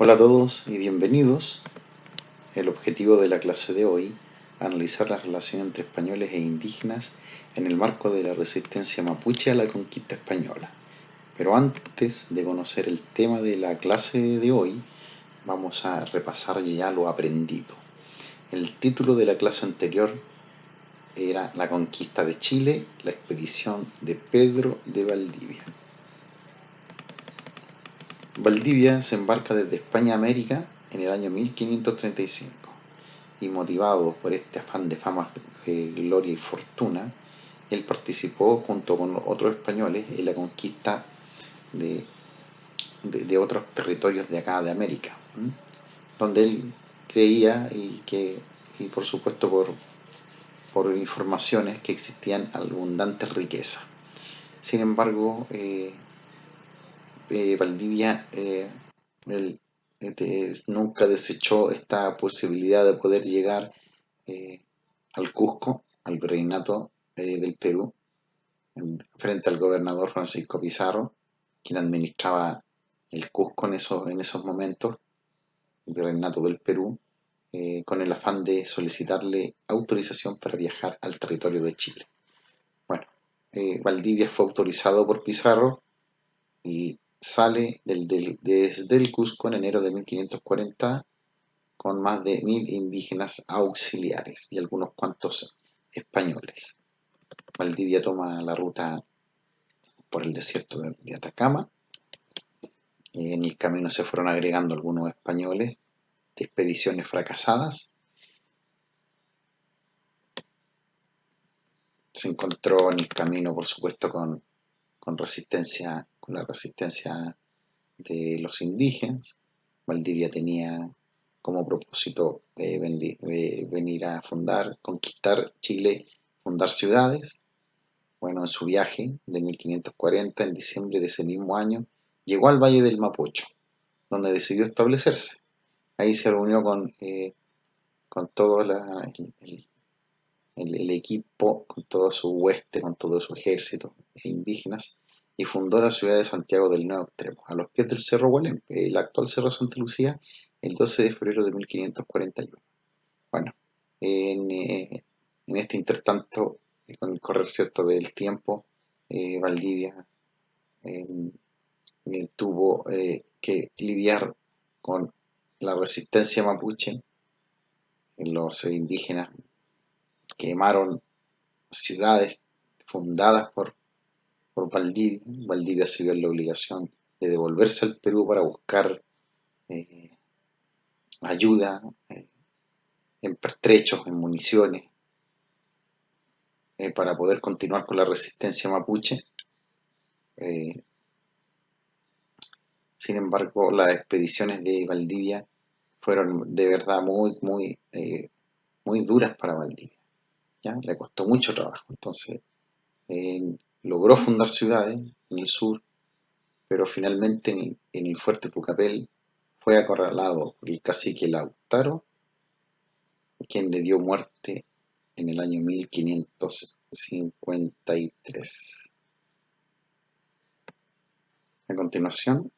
Hola a todos y bienvenidos. El objetivo de la clase de hoy, analizar la relación entre españoles e indígenas en el marco de la resistencia mapuche a la conquista española. Pero antes de conocer el tema de la clase de hoy, vamos a repasar ya lo aprendido. El título de la clase anterior era La conquista de Chile, la expedición de Pedro de Valdivia. Valdivia se embarca desde España a América en el año 1535 y motivado por este afán de fama, gloria y fortuna, él participó junto con otros españoles en la conquista de otros territorios de acá de América, donde él creía y por supuesto por informaciones que existían abundantes riquezas. Sin embargo, Valdivia nunca desechó esta posibilidad de poder llegar al Cusco, al virreinato del Perú, frente al gobernador Francisco Pizarro, quien administraba el Cusco en esos momentos, el virreinato del Perú, con el afán de solicitarle autorización para viajar al territorio de Chile. Bueno, Valdivia fue autorizado por Pizarro y sale desde el Cusco en enero de 1540 con más de 1000 indígenas auxiliares y algunos cuantos españoles. Valdivia toma la ruta por el desierto de Atacama. En el camino se fueron agregando algunos españoles de expediciones fracasadas. Se encontró en el camino, por supuesto, con la resistencia de los indígenas. Valdivia tenía como propósito venir a conquistar Chile, fundar ciudades. Bueno, en su viaje de 1540, en diciembre de ese mismo año, llegó al Valle del Mapocho, donde decidió establecerse. Ahí se reunió con todo el equipo, con todo su hueste, con todo su ejército e indígenas, y fundó la ciudad de Santiago del Nuevo Extremo, a los pies del Cerro Gualem, el actual Cerro Santa Lucía, el 12 de febrero de 1541. Bueno, en este intertanto, con el correr cierto del tiempo, Valdivia eh, tuvo que lidiar con la resistencia mapuche. Los indígenas quemaron ciudades fundadas por Valdivia. Valdivia se vio en la obligación de devolverse al Perú para buscar eh, ayuda en pertrechos, en municiones, para poder continuar con la resistencia mapuche. Eh, Sin embargo, las expediciones de Valdivia fueron de verdad muy duras para Valdivia. ¿Ya? Le costó mucho trabajo. Entonces, logró fundar ciudades en el sur, pero finalmente en el fuerte Tucapel fue acorralado por el cacique Lautaro, quien le dio muerte en el año 1553. A continuación,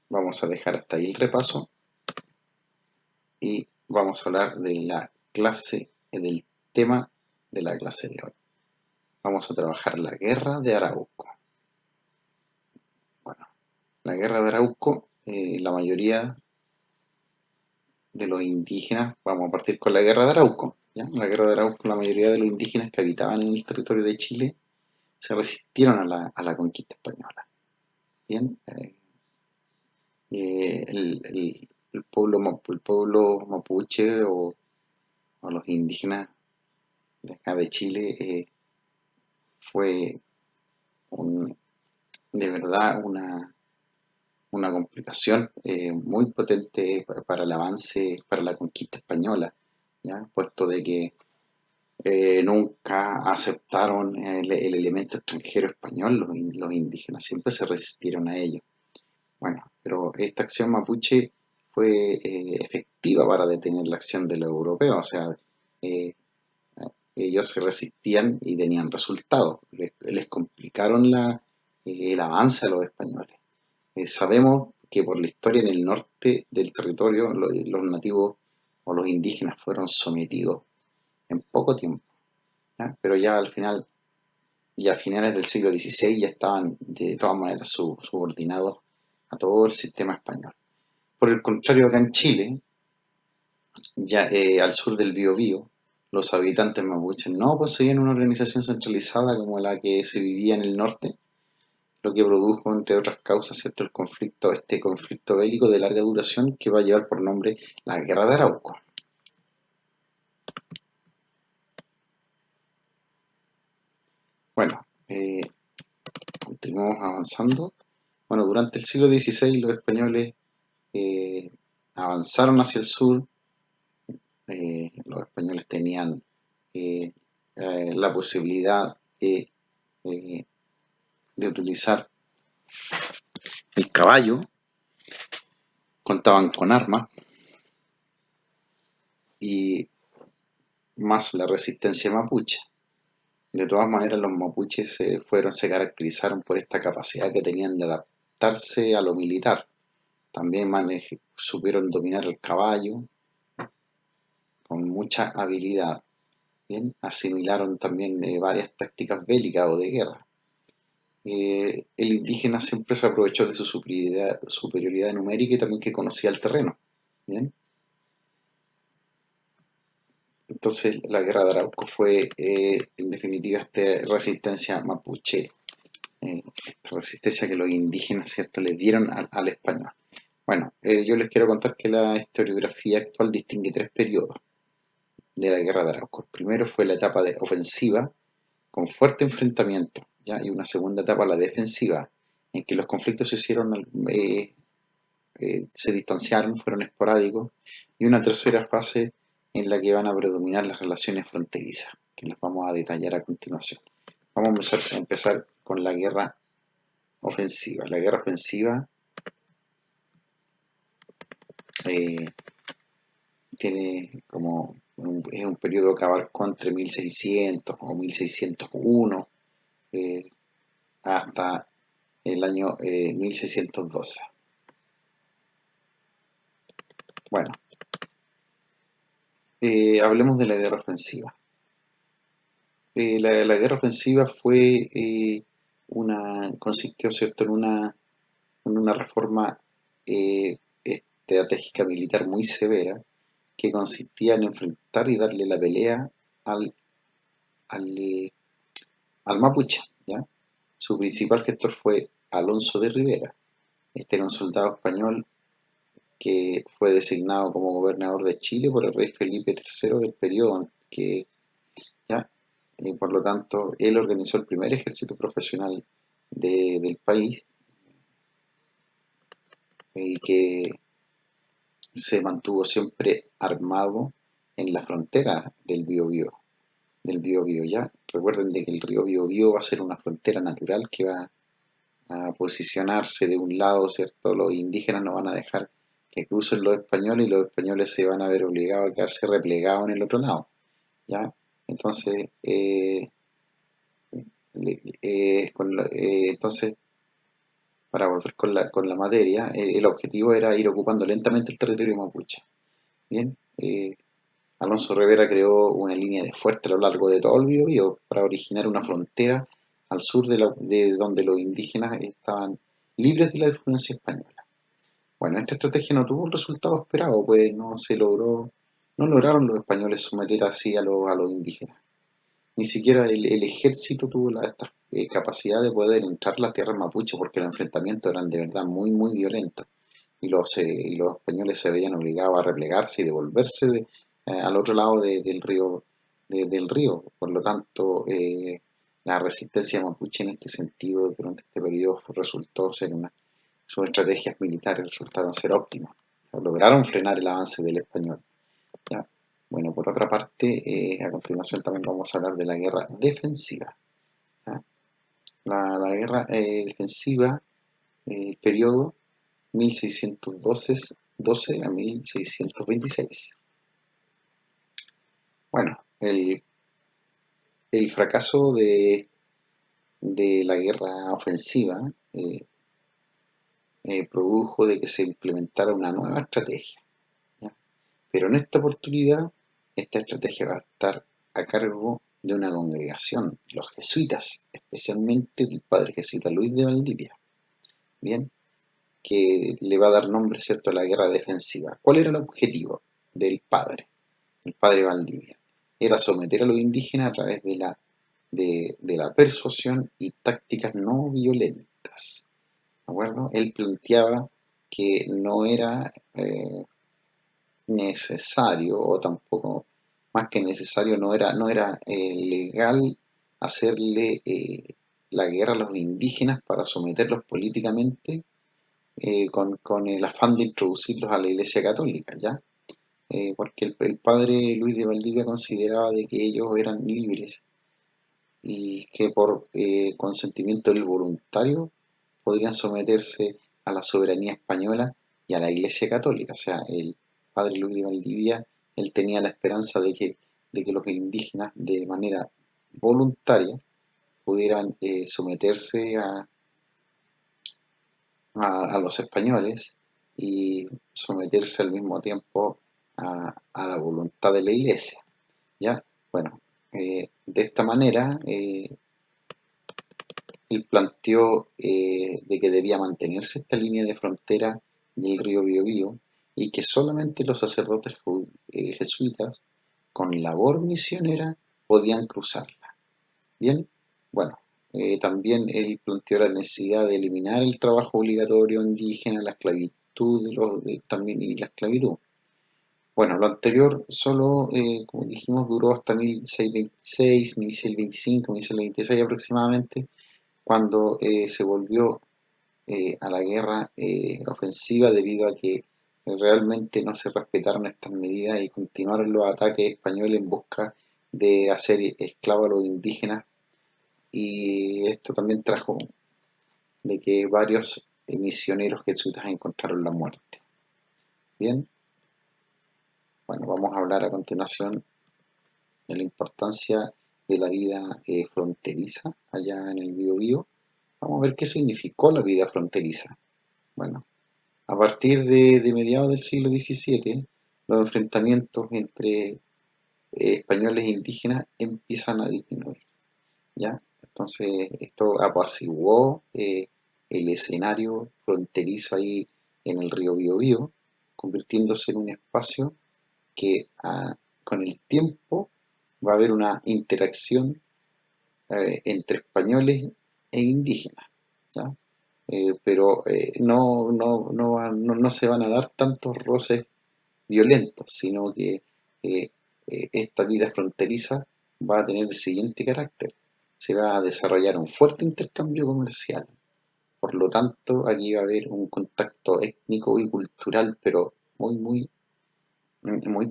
vamos a dejar hasta ahí el repaso y vamos a hablar de la clase, del tema de la clase de hoy. Vamos a trabajar la guerra de Arauco. Bueno, la guerra de Arauco, la mayoría de los indígenas, vamos a partir con la guerra de Arauco. ¿Ya? La guerra de Arauco, la mayoría de los indígenas que habitaban en el territorio de Chile se resistieron a la conquista española. Bien, el pueblo mapuche o los indígenas de acá de Chile fue de verdad una complicación muy potente para el avance, para la conquista española, ¿ya? Puesto de que nunca aceptaron el elemento extranjero español, los indígenas, siempre se resistieron a ello. Bueno, pero esta acción mapuche fue efectiva para detener la acción de los europeos, o sea, eh, ellos se resistían y tenían resultados, les complicaron el avance a los españoles. Sabemos que por la historia en el norte del territorio los nativos o los indígenas fueron sometidos en poco tiempo, ¿ya? Pero ya al final, ya a finales del siglo XVI ya estaban de todas maneras subordinados a todo el sistema español. Por el contrario, acá en Chile, ya al sur del Biobío, los habitantes mapuches no poseían una organización centralizada como la que se vivía en el norte, lo que produjo, entre otras causas, ¿cierto?, este conflicto bélico de larga duración que va a llevar por nombre la Guerra de Arauco. Bueno, continuamos avanzando. Bueno, durante el siglo XVI los españoles eh, avanzaron hacia el sur. Los españoles tenían eh, la posibilidad eh, de utilizar el caballo, contaban con armas y más la resistencia mapuche. De todas maneras, los mapuches se caracterizaron por esta capacidad que tenían de adaptarse a lo militar. También supieron dominar el caballo con mucha habilidad. Bien, asimilaron también varias tácticas bélicas o de guerra. El indígena siempre se aprovechó de su superioridad numérica y también que conocía el terreno. Bien, entonces la guerra de Arauco fue en definitiva esta resistencia mapuche, esta resistencia que los indígenas, ¿cierto?, le dieron al español. Bueno, yo les quiero contar que la historiografía actual distingue tres periodos de la guerra de Arauco. El primero fue la etapa de ofensiva, con fuerte enfrentamiento, ¿ya? Y una segunda etapa, la defensiva, en que los conflictos se distanciaron, fueron esporádicos, y una tercera fase en la que van a predominar las relaciones fronterizas, que las vamos a detallar a continuación. Vamos a empezar con la guerra ofensiva. La guerra ofensiva eh, es un periodo que abarcó entre 1600 o 1601 hasta el año 1612. Bueno, hablemos de la guerra ofensiva. La guerra ofensiva consistió, ¿cierto?, en una reforma estratégica militar muy severa que consistía en enfrentar y darle la pelea al, al, eh, al mapuche, ¿ya? Su principal gestor fue Alonso de Rivera. Este era un soldado español que fue designado como gobernador de Chile por el rey Felipe III del periodo ¿ya? Por lo tanto, él organizó el primer ejército profesional del país y que se mantuvo siempre armado en la frontera del Biobío, ¿ya? Recuerden de que el río Biobío va a ser una frontera natural que va a posicionarse de un lado, ¿cierto? Los indígenas no van a dejar que crucen los españoles y los españoles se van a ver obligados a quedarse replegados en el otro lado, ¿ya? Entonces, entonces para volver con la materia, el objetivo era ir ocupando lentamente el territorio mapuche. Bien, Alonso Rivera creó una línea de fuerte a lo largo de todo el Biobío para originar una frontera al sur de donde los indígenas estaban libres de la influencia española. Bueno, esta estrategia no tuvo el resultado esperado, pues no lograron los españoles someter así a los indígenas. Ni siquiera el ejército tuvo esta capacidad de poder entrar a la tierra mapuche porque los enfrentamientos eran de verdad muy, muy violentos y los españoles se veían obligados a replegarse y devolverse al otro lado del río. Por lo tanto, la resistencia mapuche en este sentido durante este periodo resultó ser sus estrategias militares resultaron ser óptimas. Lograron frenar el avance del español. ¿Ya? Bueno, por otra parte, a continuación también vamos a hablar de la guerra defensiva. ¿Ya? La guerra defensiva, periodo 1612 a 1626. Bueno, el fracaso de la guerra ofensiva produjo de que se implementara una nueva estrategia, ¿ya? Pero en esta oportunidad, esta estrategia va a estar a cargo de una congregación, los jesuitas, especialmente del padre jesuita Luis de Valdivia, ¿bien? Que le va a dar nombre, ¿cierto?, a la guerra defensiva. ¿Cuál era el objetivo del padre? El padre Valdivia. Era someter a los indígenas a través de la persuasión y tácticas no violentas. ¿De acuerdo? Él planteaba que no era necesario, o tampoco, más que necesario, no era legal hacerle la guerra a los indígenas para someterlos políticamente con el afán de introducirlos a la Iglesia Católica, ¿ya? Porque el padre Luis de Valdivia consideraba de que ellos eran libres y que por consentimiento del voluntario podrían someterse a la soberanía española y a la Iglesia Católica. O sea, el padre Luis de Valdivia, él tenía la esperanza de que los indígenas de manera voluntaria pudieran someterse a los españoles y someterse al mismo tiempo a la voluntad de la Iglesia, ¿ya? Bueno, de esta manera él planteó de que debía mantenerse esta línea de frontera del río Biobío y que solamente los sacerdotes jesuitas con labor misionera podían cruzarla. Bien, bueno, también él planteó la necesidad de eliminar el trabajo obligatorio indígena, la esclavitud también y la esclavitud. Bueno, lo anterior solo, como dijimos, duró hasta 1626, 1625, 1626 aproximadamente, cuando se volvió a la guerra ofensiva debido a que realmente no se respetaron estas medidas y continuaron los ataques españoles en busca de hacer esclavos a los indígenas, y esto también trajo de que varios misioneros jesuitas encontraron la muerte. Bien, bueno, vamos a hablar a continuación de la importancia de la vida fronteriza allá en el Biobío. Vamos a ver qué significó la vida fronteriza. Bueno, a partir de mediados del siglo XVII, los enfrentamientos entre españoles e indígenas empiezan a disminuir, ¿ya? Entonces, esto apaciguó el escenario fronterizo ahí en el río Biobío, convirtiéndose en un espacio que con el tiempo va a haber una interacción entre españoles e indígenas, ¿ya? Pero no se van a dar tantos roces violentos, sino que esta vida fronteriza va a tener el siguiente carácter: se va a desarrollar un fuerte intercambio comercial. Por lo tanto, aquí va a haber un contacto étnico y cultural, pero muy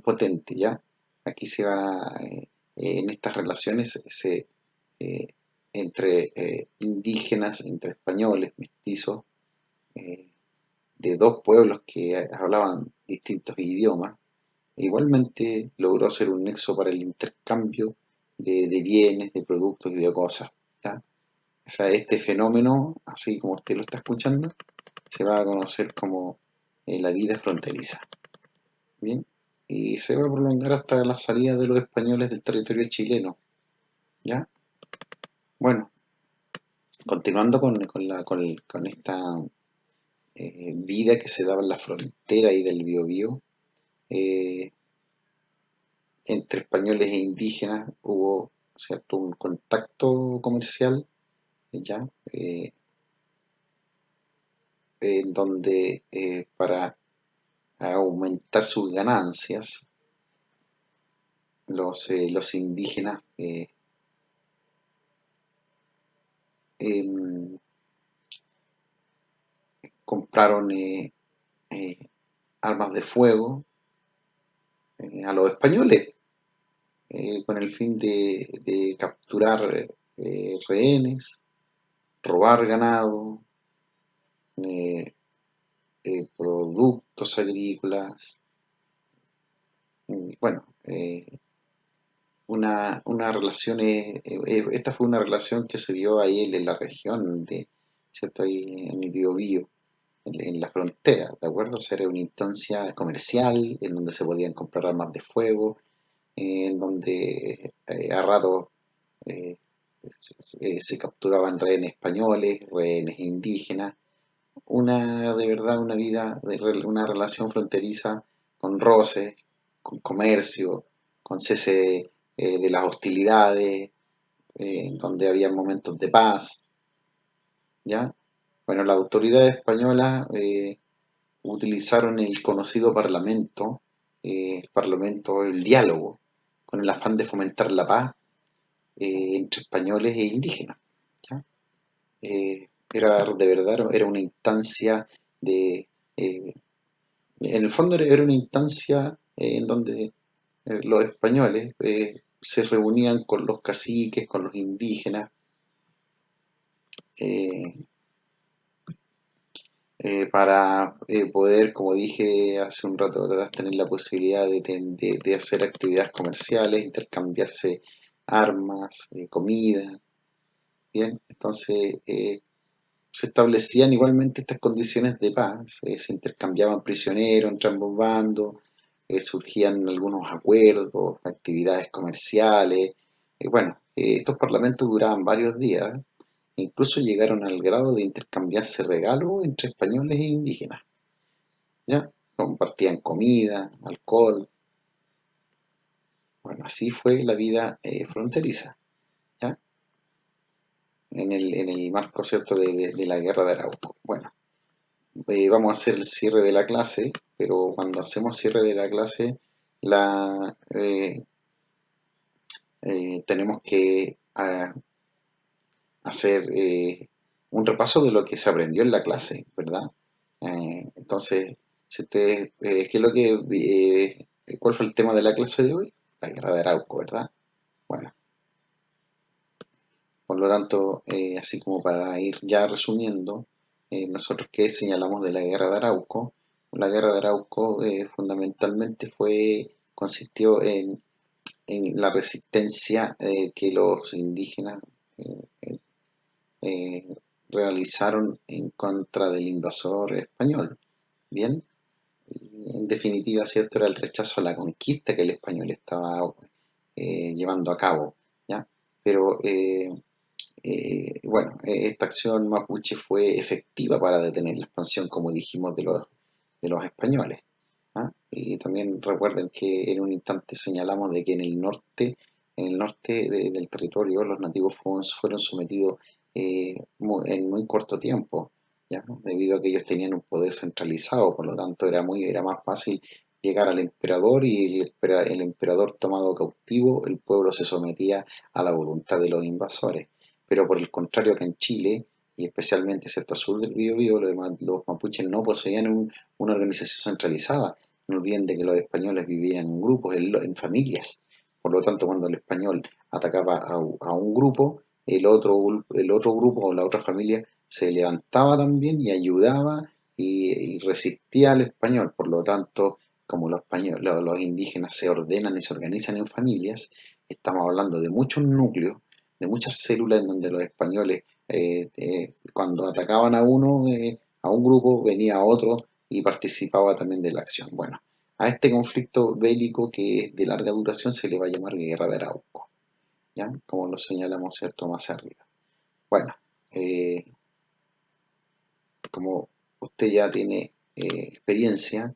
potente, ¿ya? Aquí en estas relaciones eh, entre indígenas, entre españoles, mestizos, eh, de dos pueblos que hablaban distintos idiomas, igualmente logró ser un nexo para el intercambio de bienes, de productos y de cosas, ¿ya? O sea, este fenómeno, así como usted lo está escuchando, se va a conocer como la vida fronteriza. Bien, y se va a prolongar hasta la salida de los españoles del territorio chileno, ¿ya? Bueno, continuando con esta vida que se daba en la frontera y del Biobío, eh, entre españoles e indígenas hubo, ¿cierto?, un contacto comercial, ¿ya? En donde para aumentar sus ganancias, los indígenas em, compraron eh, armas de fuego a los españoles con el fin de capturar rehenes, robar ganado, eh, productos agrícolas. Bueno, una relación, esta fue una relación que se dio ahí en la región, ¿cierto? Ahí en el Biobío. en la frontera, ¿de acuerdo? O sea, era una instancia comercial en donde se podían comprar armas de fuego, en donde a ratos eh, se capturaban rehenes españoles, rehenes indígenas, de verdad, una vida, una relación fronteriza con roces, con comercio, con cese de las hostilidades, donde había momentos de paz, ¿ya? Bueno, las autoridades españolas utilizaron el conocido Parlamento, el diálogo, con el afán de fomentar la paz entre españoles e indígenas, ¿ya? Era de verdad, era una instancia de, eh, en el fondo era una instancia en donde los españoles se reunían con los caciques, con los indígenas, eh, para poder, como dije hace un rato atrás, tener la posibilidad de hacer actividades comerciales, intercambiarse armas, comida, ¿bien? Entonces, se establecían igualmente estas condiciones de paz, se intercambiaban prisioneros entre ambos bandos, surgían algunos acuerdos, actividades comerciales. Bueno, estos parlamentos duraban varios días, e incluso llegaron al grado de intercambiarse regalos entre españoles e indígenas, ¿ya? Compartían comida, alcohol. Bueno, así fue la vida fronteriza, ¿ya? En el marco, ¿cierto?, de la guerra de Arauco. Bueno, vamos a hacer el cierre de la clase, pero cuando hacemos cierre de la clase, la, tenemos que hacer un repaso de lo que se aprendió en la clase, ¿verdad? Entonces, si ustedes, ¿qué es lo que, cuál fue el tema de la clase de hoy? La guerra de Arauco, ¿verdad? Bueno, por lo tanto, así como para ir ya resumiendo, nosotros qué señalamos de la guerra de Arauco. La guerra de Arauco fundamentalmente consistió en la resistencia que los indígenas eh, eh, realizaron en contra del invasor español. Bien, en definitiva, cierto, era el rechazo a la conquista que el español estaba llevando a cabo, ¿ya? Pero bueno, esta acción mapuche fue efectiva para detener la expansión, como dijimos, de los españoles, ¿ah? Y también recuerden que en un instante señalamos de que en el norte del territorio los nativos fueron sometidos en muy corto tiempo, ¿ya? Debido a que ellos tenían un poder centralizado, por lo tanto era más fácil llegar al emperador y el emperador tomado cautivo, el pueblo se sometía a la voluntad de los invasores. Pero por el contrario, acá en Chile, y especialmente sector sur del Biobío, los mapuches no poseían una organización centralizada. No olviden de que los españoles vivían en grupos, en familias. Por lo tanto, cuando el español atacaba a un grupo, el otro grupo o la otra familia se levantaba también y ayudaba y resistía al español. Por lo tanto, como los indígenas se ordenan y se organizan en familias, estamos hablando de muchos núcleos, de muchas células en donde los españoles, cuando atacaban a un grupo, venía otro y participaba también de la acción. Bueno, a este conflicto bélico que es de larga duración se le va a llamar Guerra de Arauco, ¿ya? Como lo señalamos, ¿cierto?, más arriba. Bueno, eh, como usted ya tiene experiencia,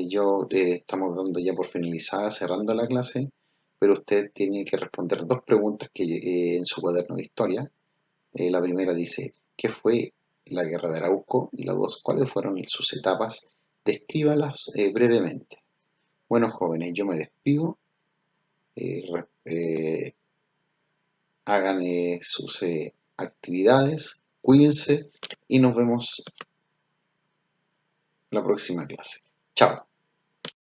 yo estamos dando ya por finalizada, cerrando la clase, pero usted tiene que responder dos preguntas que en su cuaderno de historia. La primera dice, ¿qué fue la Guerra de Arauco? Y la dos, ¿cuáles fueron sus etapas? Descríbalas brevemente. Bueno, jóvenes, yo me despido. Hagan sus actividades, cuídense y nos vemos la próxima clase. Chao.